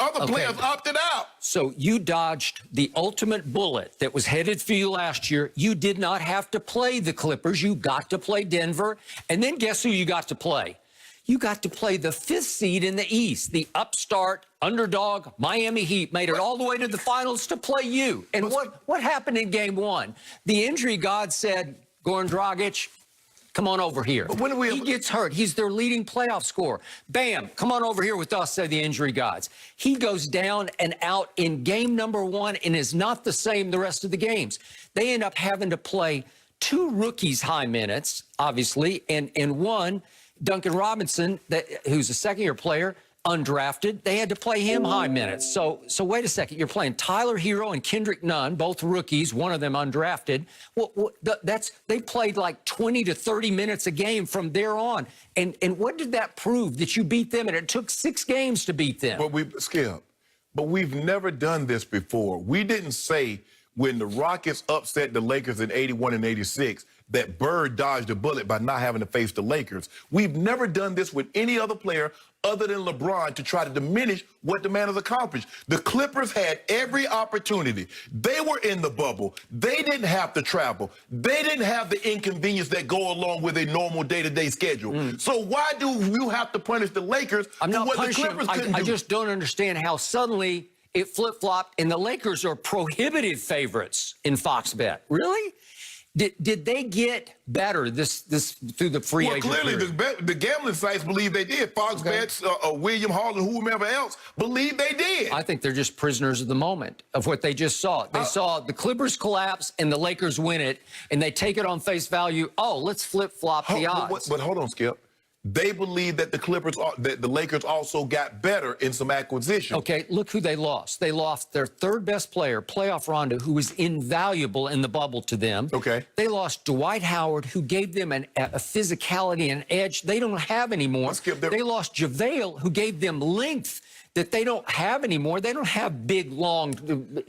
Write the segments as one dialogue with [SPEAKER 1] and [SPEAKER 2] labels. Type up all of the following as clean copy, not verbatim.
[SPEAKER 1] other players opted out.
[SPEAKER 2] So you dodged the ultimate bullet that was headed for you last year. You did not have to play the Clippers. You got to play Denver. And then guess who you got to play? You got to play the 5th seed in the East, the upstart, underdog, Miami Heat made it all the way to the finals to play you. And what happened in game 1? The injury god said, Goran Dragic, come on over here. He gets hurt. He's their leading playoff scorer. Bam, come on over here with us, say the injury gods. He goes down and out in game number 1 and is not the same the rest of the games. They end up having to play 2 rookies high minutes, obviously, and one, Duncan Robinson, who's a second-year player, undrafted. They had to play him high minutes. So wait a second. You're playing Tyler Hero and Kendrick Nunn, both rookies, one of them undrafted. Well, they played like 20 to 30 minutes a game from there on. And what did that prove? That you beat them, and it took 6 games to beat them.
[SPEAKER 1] But we've never done this before. We didn't say when the Rockets upset the Lakers in 81 and 86 that Bird dodged a bullet by not having to face the Lakers. We've never done this with any other player other than LeBron to try to diminish what the man has accomplished. The Clippers had every opportunity. They were in the bubble. They didn't have to travel. They didn't have the inconvenience that go along with a normal day-to-day schedule. So why do you have to punish the Lakers for what the Clippers couldn't do?
[SPEAKER 2] I just don't understand how suddenly it flip-flopped and the Lakers are prohibitive favorites in Fox Bet. Really? Did they get better this through the free agent
[SPEAKER 1] clearly
[SPEAKER 2] period?
[SPEAKER 1] the gambling sites believe they did. Fox Bets, William Hall, and whomever else believe they did.
[SPEAKER 2] I think they're just prisoners of the moment of what they just saw. They saw the Clippers collapse and the Lakers win it, and they take it on face value. Oh, let's flip-flop the odds.
[SPEAKER 1] But hold on, Skip. They believe that the Lakers also got better in some acquisition.
[SPEAKER 2] Okay, look who they lost. They lost their 3rd best player, playoff Rondo, who was invaluable in the bubble to them.
[SPEAKER 1] Okay.
[SPEAKER 2] They lost Dwight Howard, who gave them a physicality and edge they don't have anymore. They lost JaVale, who gave them length that they don't have anymore. They don't have big, long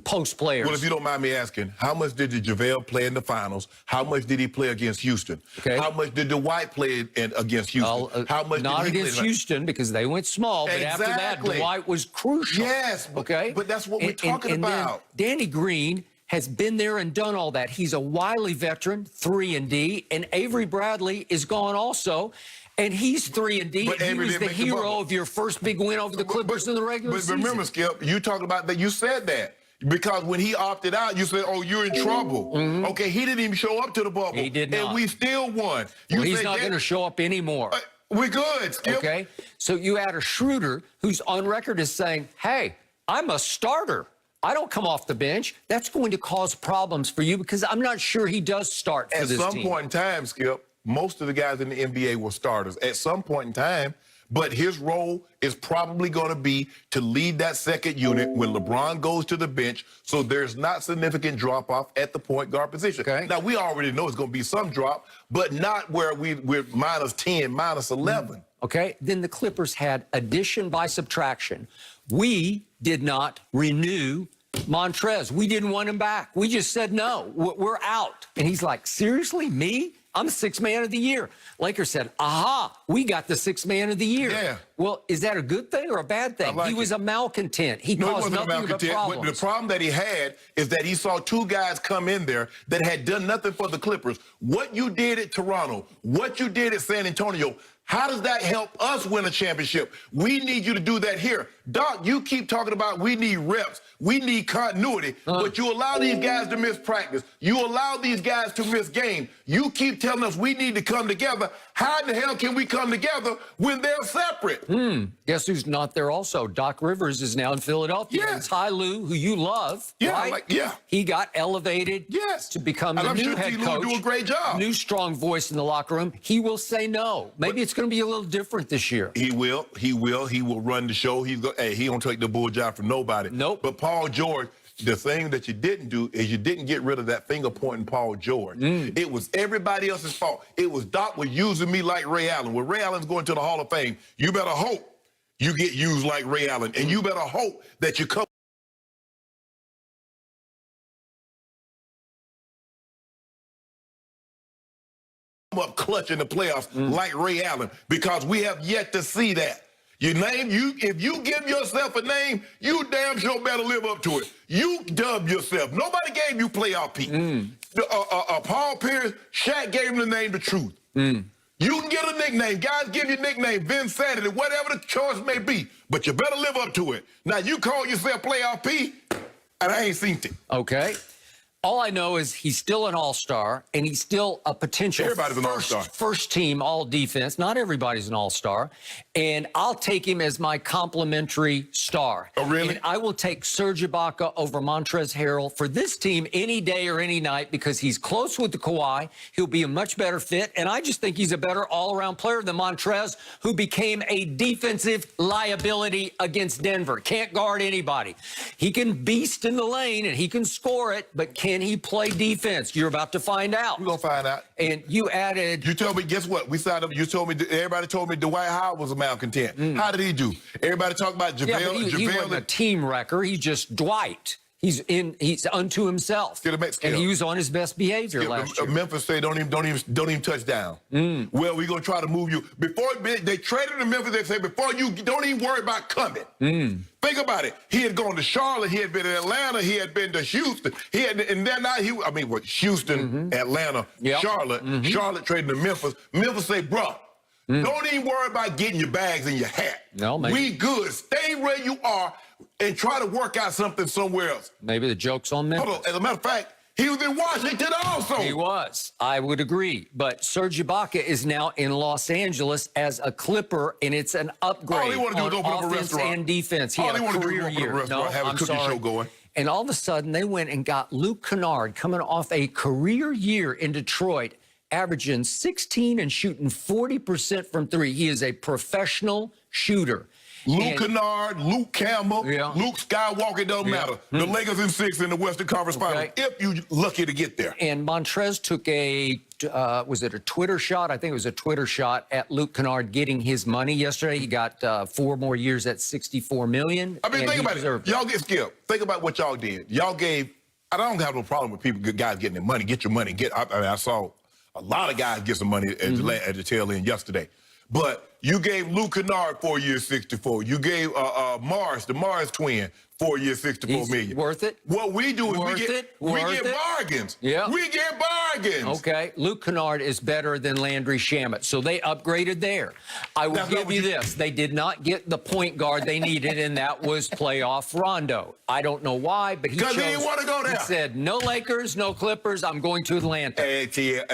[SPEAKER 2] post players.
[SPEAKER 1] Well, if you don't mind me asking, how much did JaVale play in the finals? How much did he play against Houston?
[SPEAKER 2] Okay.
[SPEAKER 1] How much did Dwight play against Houston? How much
[SPEAKER 2] not
[SPEAKER 1] did he
[SPEAKER 2] against
[SPEAKER 1] play?
[SPEAKER 2] Houston because they went small, but after that, Dwight was crucial.
[SPEAKER 1] Yes,
[SPEAKER 2] okay.
[SPEAKER 1] But that's what we're talking about.
[SPEAKER 2] Then Danny Green has been there and done all that. He's a wily veteran, 3-and-D, and Avery Bradley is gone also. And he's 3-and-D. He was the hero of your first big win over the Clippers in the regular season.
[SPEAKER 1] But remember, Skip, you talked about that. You said that. Because when he opted out, you said, oh, you're in trouble. Okay, he didn't even show up to the bubble.
[SPEAKER 2] He did not.
[SPEAKER 1] And we still won.
[SPEAKER 2] He's not going to show up anymore.
[SPEAKER 1] We're good, Skip.
[SPEAKER 2] Okay, so you add a Schroeder who's on record as saying, hey, I'm a starter. I don't come off the bench. That's going to cause problems for you because I'm not sure he does start for this team.
[SPEAKER 1] At some point in time, Skip, most of the guys in the NBA were starters at some point in time, but his role is probably going to be to lead that second unit when LeBron goes to the bench, so there's not significant drop-off at the point guard position.
[SPEAKER 2] Okay.
[SPEAKER 1] Now, we already know it's going to be some drop, but not where we're -10, -11.
[SPEAKER 2] Okay, then the Clippers had addition by subtraction. We did not renew Montrez. We didn't want him back. We just said, no, we're out. And he's like, seriously, me? I'm 6th man of the year. Lakers said, aha, we got the 6th man of the year.
[SPEAKER 1] Yeah.
[SPEAKER 2] Well, is that a good thing or a bad thing? He was a malcontent. He caused nothing but problems.
[SPEAKER 1] But the problem that he had is that he saw 2 guys come in there that had done nothing for the Clippers. What you did at Toronto, what you did at San Antonio, how does that help us win a championship? We need you to do that here. Doc, you keep talking about we need reps. We need continuity, but you allow these guys to miss practice. You allow these guys to miss game. You keep telling us we need to come together. How in the hell can we come together when they're separate?
[SPEAKER 2] Guess who's not there also? Doc Rivers is now in Philadelphia.
[SPEAKER 1] Yeah.
[SPEAKER 2] And Ty Lue, who you love, right? He got elevated to become the new head coach.
[SPEAKER 1] Lue do a great job.
[SPEAKER 2] New strong voice in the locker room. He will say no. Maybe it's going to be a little different this year.
[SPEAKER 1] He will. He will run the show. He don't take the bull job from nobody.
[SPEAKER 2] Nope.
[SPEAKER 1] But Paul George, the thing that you didn't do is you didn't get rid of that finger pointing Paul George. It was everybody else's fault. It was Doc was using me like Ray Allen. When Ray Allen's going to the Hall of Fame, you better hope you get used like Ray Allen, and you better hope that you come up clutch in the playoffs like Ray Allen, because we have yet to see that. If you give yourself a name, you damn sure better live up to it. You dubbed yourself. Nobody gave you playoff Pete. Paul Pierce, Shaq gave him the name The Truth. You can get a nickname. Guys give you a nickname, Vince Sanity, whatever the choice may be. But you better live up to it. Now, you call yourself playoff Pete, and I ain't seen it.
[SPEAKER 2] Okay. All I know is he's still an all-star, and he's still a potential
[SPEAKER 1] Everybody's an all-star.
[SPEAKER 2] First-team all-defense. Not everybody's an all-star. And I'll take him as my complimentary star.
[SPEAKER 1] Oh, really?
[SPEAKER 2] And I will take Serge Ibaka over Montrezl Harrell for this team any day or any night because he's close with the Kawhi. He'll be a much better fit, and I just think he's a better all-around player than Montrezl, who became a defensive liability against Denver. Can't guard anybody. He can beast in the lane, and he can score it, but can he play defense? You're about to find out.
[SPEAKER 1] We're going to find out.
[SPEAKER 2] And you added...
[SPEAKER 1] You told me, guess what? We signed up. You told me, everybody told me Dwight Howard was a malcontent. How did he do? Everybody talk about JaVale.
[SPEAKER 2] Yeah, but he wasn't a team wrecker. He's just Dwight. He's unto himself. And he was on his best behavior last year.
[SPEAKER 1] Memphis say don't even touch down. Well, we're gonna try to move you. Before they traded to Memphis, they said before you don't even worry about coming. Think about it. He had gone to Charlotte. He had been in Atlanta. He had been to Houston. And then now Houston, Atlanta, Charlotte. Charlotte traded to Memphis. Memphis say, bruh, don't even worry about getting your bags and your hat.
[SPEAKER 2] No, maybe.
[SPEAKER 1] We good. Stay where you are and try to work out something somewhere else.
[SPEAKER 2] Maybe the joke's on Memphis.
[SPEAKER 1] Hold on. As a matter of fact, he was in Washington also.
[SPEAKER 2] He was. I would agree. But Serge Ibaka is now in Los Angeles as a Clipper, and it's an upgrade.
[SPEAKER 1] All he want to do is open up a
[SPEAKER 2] offense
[SPEAKER 1] restaurant.
[SPEAKER 2] And defense. He had a career year.
[SPEAKER 1] No, have a cooking show going.
[SPEAKER 2] And all of a sudden, they went and got Luke Kennard coming off a career year in Detroit, averaging 16 and shooting 40% from three. He is a professional shooter.
[SPEAKER 1] Luke Kennard, Luke Campbell, Luke Skywalker, it doesn't matter. The Lakers in 6 in the Western Conference Finals, if you're lucky to get there.
[SPEAKER 2] And Montrez took a, was it a Twitter shot? I think it was a Twitter shot at Luke Kennard getting his money yesterday. He got 4 more years at $64 million.
[SPEAKER 1] I mean, think about it. Y'all get skilled. Think about what y'all did. Y'all gave, I don't have no problem with people, good guys getting their money. Get your money. I saw a lot of guys get some money at the tail end yesterday. But you gave Luke Kennard 4 years, 64. You gave the Mars twin, 4 years, $64 million.
[SPEAKER 2] Worth it?
[SPEAKER 1] What we do is we get bargains.
[SPEAKER 2] Yeah.
[SPEAKER 1] We get bargains.
[SPEAKER 2] Okay. Luke Kennard is better than Landry Shamet. So they upgraded there. I will give you this. They did not get the point guard they needed, and that was playoff Rondo. I don't know why, but he chose.
[SPEAKER 1] Because he didn't want to go there.
[SPEAKER 2] He said, no Lakers, no Clippers. I'm going to Atlanta.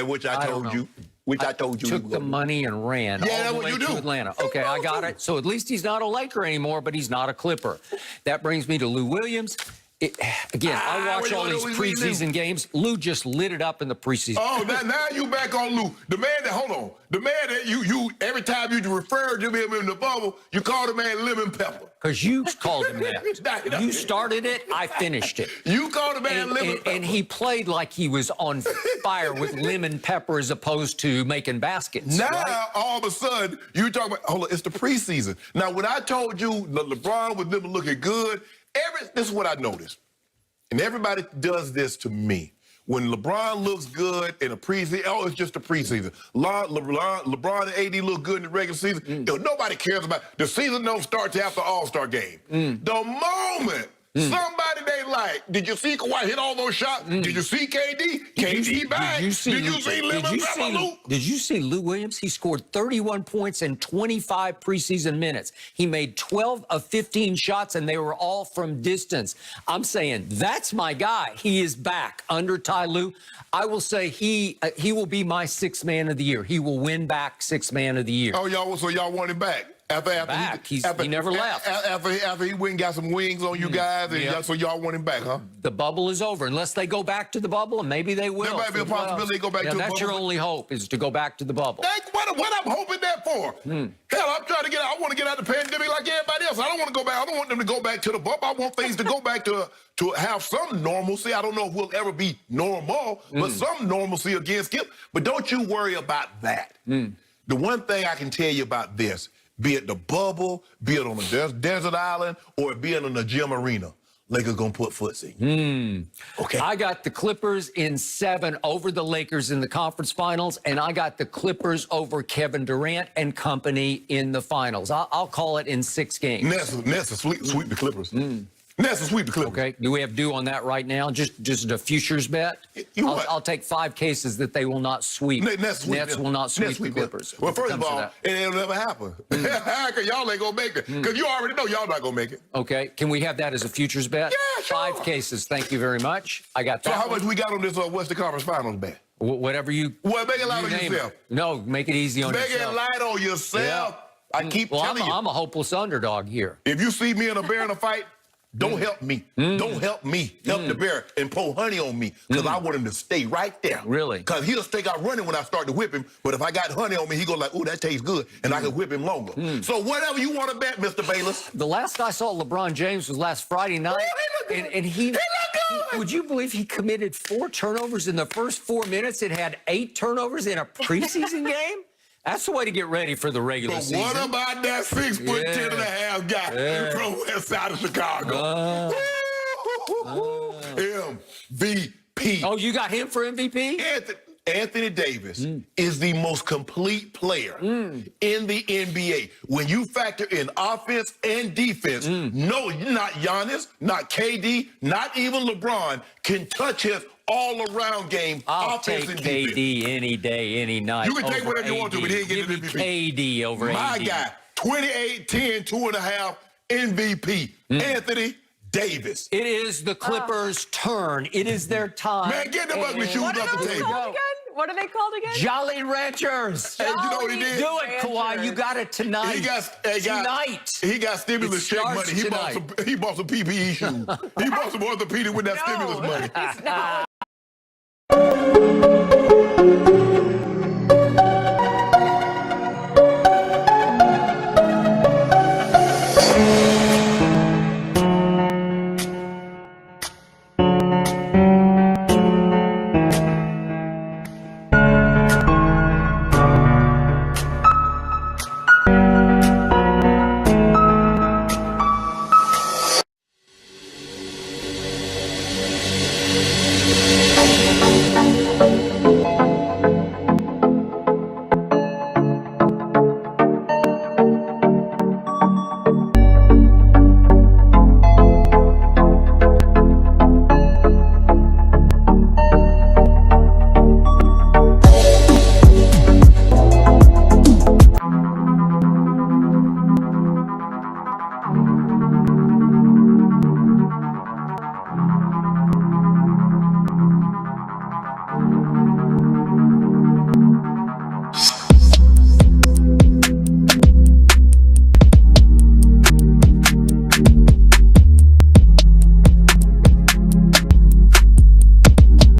[SPEAKER 1] Which I told you. Which I told you.
[SPEAKER 2] Took the money and ran all the way to Atlanta. Okay, I got it. So at least he's not a Laker anymore, but he's not a Clipper. That brings me to Lou Williams. Again, I watch all these preseason games. Lou just lit it up in the preseason.
[SPEAKER 1] Oh, now you back on Lou. The man that, hold on. The man that you every time you refer to him in the bubble, you call the man lemon pepper.
[SPEAKER 2] Because you called him that. You started it, I finished it.
[SPEAKER 1] You called the man lemon pepper.
[SPEAKER 2] And he played like he was on fire with lemon pepper as opposed to making baskets.
[SPEAKER 1] Now, all of a sudden, you talk about, hold on, it's the preseason. Now, when I told you LeBron was never looking good, this is what I noticed. And everybody does this to me. When LeBron looks good in a preseason, it's just a preseason. LeBron and AD look good in the regular season. Nobody cares about the season. Don't start till after All-Star game. The moment somebody they like, did you see Kawhi hit all those shots? Did you see KD? KD back. Did you see Lemon Pepper Lou?
[SPEAKER 2] Did you see Lou Williams? He scored 31 points in 25 preseason minutes. He made 12 of 15 shots, and they were all from distance. I'm saying that's my guy. He is back under Ty Lue. I will say he will be my 6th man of the year. He will win back 6th man of the year.
[SPEAKER 1] Oh, so y'all want him back?
[SPEAKER 2] He never left.
[SPEAKER 1] After he went and got some wings on you guys, and so y'all want him back, huh?
[SPEAKER 2] The bubble is over, unless they go back to the bubble, and maybe they will.
[SPEAKER 1] There might be a possibility they go back to the bubble.
[SPEAKER 2] That's your only hope, is to go back to the bubble.
[SPEAKER 1] That's what I'm hoping that for. Hell, I'm trying to I want to get out of the pandemic like everybody else. I don't want to go back. I don't want them to go back to the bubble. I want things to go back to have some normalcy. I don't know if we'll ever be normal, but some normalcy again, Skip. But don't you worry about that. The one thing I can tell you about this, be it the bubble, be it on a desert island, or be it in a gym arena, Lakers gonna put footsie. Okay.
[SPEAKER 2] I got the Clippers in 7 over the Lakers in the conference finals, and I got the Clippers over Kevin Durant and company in the finals. I'll call it in 6 games.
[SPEAKER 1] Nessa sweep the Clippers. Nessa sweep the Clippers.
[SPEAKER 2] Okay. Do we have due on that right now? Just a futures bet? I'll take 5 cases that they will not sweep.
[SPEAKER 1] Nets
[SPEAKER 2] will not sweep the Clippers.
[SPEAKER 1] Well, first of all, it'll never happen. Because y'all ain't gonna make it. Because you already know y'all not gonna make it.
[SPEAKER 2] Okay. Can we have that as a futures bet?
[SPEAKER 1] Yeah, sure.
[SPEAKER 2] 5 cases. Thank you very much. I got that.
[SPEAKER 1] So how much we got on this Western Conference Finals bet?
[SPEAKER 2] Whatever you.
[SPEAKER 1] Well, make it light on yourself.
[SPEAKER 2] No, make it easy on yourself.
[SPEAKER 1] Make it light on yourself.
[SPEAKER 2] Yeah.
[SPEAKER 1] I keep telling you.
[SPEAKER 2] I'm a hopeless underdog here.
[SPEAKER 1] If you see me and a bear in a fight, don't help me. Don't help me. Help the bear and pour honey on me because I want him to stay right there.
[SPEAKER 2] Really?
[SPEAKER 1] Because he'll stay out running when I start to whip him. But if I got honey on me, he go like, ooh, that tastes good. And I can whip him longer. So whatever you want to bet, Mr. Bayless.
[SPEAKER 2] The last I saw LeBron James was last Friday night. And he would you believe he committed 4 turnovers in the first 4 minutes and had 8 turnovers in a preseason game? That's the way to get ready for the regular season.
[SPEAKER 1] What about that 6'10.5" guy from west side of Chicago? MVP.
[SPEAKER 2] Oh, you got him for MVP?
[SPEAKER 1] Anthony Davis is the most complete player in the NBA. When you factor in offense and defense, no, not Giannis, not KD, not even LeBron can touch his all-around game.
[SPEAKER 2] I'll take KD any day, any night.
[SPEAKER 1] You can take whatever you want to, but he ain't getting
[SPEAKER 2] Give
[SPEAKER 1] MVP.
[SPEAKER 2] me KD over
[SPEAKER 1] My
[SPEAKER 2] AD.
[SPEAKER 1] guy, 28, 10, 2.5 MVP. Anthony Davis.
[SPEAKER 2] It is the Clippers' turn. It is their time.
[SPEAKER 1] Man, get them ugly shoes
[SPEAKER 3] What are
[SPEAKER 1] off the
[SPEAKER 3] those
[SPEAKER 1] table.
[SPEAKER 3] called again? What are they called again?
[SPEAKER 2] Jolly Ranchers.
[SPEAKER 1] Hey, you know what he did?
[SPEAKER 2] Do it, Kawhi. You got it tonight.
[SPEAKER 1] Tonight. He got stimulus check money. He bought some PPE shoes. He bought some orthopedic with that stimulus money.
[SPEAKER 3] He's not.